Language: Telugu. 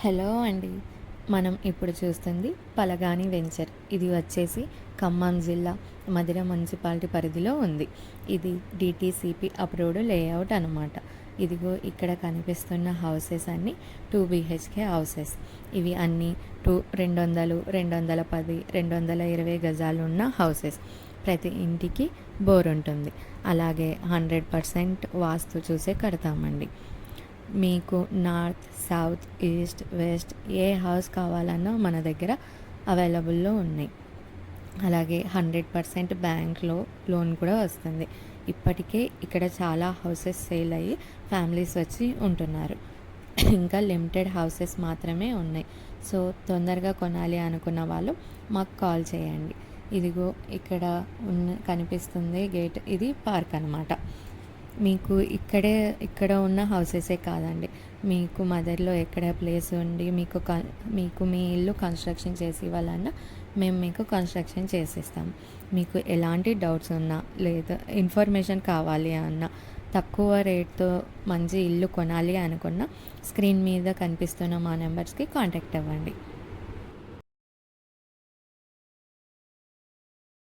హలో అండి. మనం ఇప్పుడు చూస్తుంది పలగాని వెంచర్. ఇది వచ్చేసి ఖమ్మం జిల్లా మధిర మున్సిపాలిటీ పరిధిలో ఉంది. ఇది డిటీసీపీ అప్రూవ్డ్ లేఅవుట్ అనమాట. ఇదిగో ఇక్కడ కనిపిస్తున్న హౌసెస్ అన్నీ 2 BHK హౌసెస్. ఇవి అన్నీ 200, 210, 220 గజాలు ఉన్న హౌసెస్. ప్రతి ఇంటికి బోర్ ఉంటుంది. అలాగే 100% వాస్తు చూసే కడతామండి. మీకు నార్త్, సౌత్, ఈస్ట్, వెస్ట్ ఏ హౌస్ కావాలన్నా మన దగ్గర అవైలబుల్లో ఉన్నాయి. అలాగే 100% బ్యాంక్లో లోన్ కూడా వస్తుంది. ఇప్పటికే ఇక్కడ చాలా హౌసెస్ సేల్ అయ్యి ఫ్యామిలీస్ వచ్చి ఉంటున్నారు. ఇంకా లిమిటెడ్ హౌసెస్ మాత్రమే ఉన్నాయి. సో తొందరగా కొనాలి అనుకున్న వాళ్ళు మాకు కాల్ చేయండి. ఇదిగో ఇక్కడ కనిపిస్తుంది గేట్. ఇది పార్క్ అనమాట. మీకు ఇక్కడ ఉన్న హౌసెసే కాదండి, మీకు మదర్లో ఎక్కడ ప్లేస్ ఉండి మీకు మీ ఇల్లు కన్స్ట్రక్షన్ చేసి ఇవ్వాలన్నా మేము మీకు కన్స్ట్రక్షన్ చేసిస్తాం. మీకు ఎలాంటి డౌట్స్ ఉన్నా లేదా ఇన్ఫర్మేషన్ కావాలి అన్నా, తక్కువ రేట్తో మంచి ఇల్లు కొనాలి అనుకున్నా స్క్రీన్ మీద కనిపిస్తున్న మా నెంబర్స్కి కాంటాక్ట్ అవ్వండి.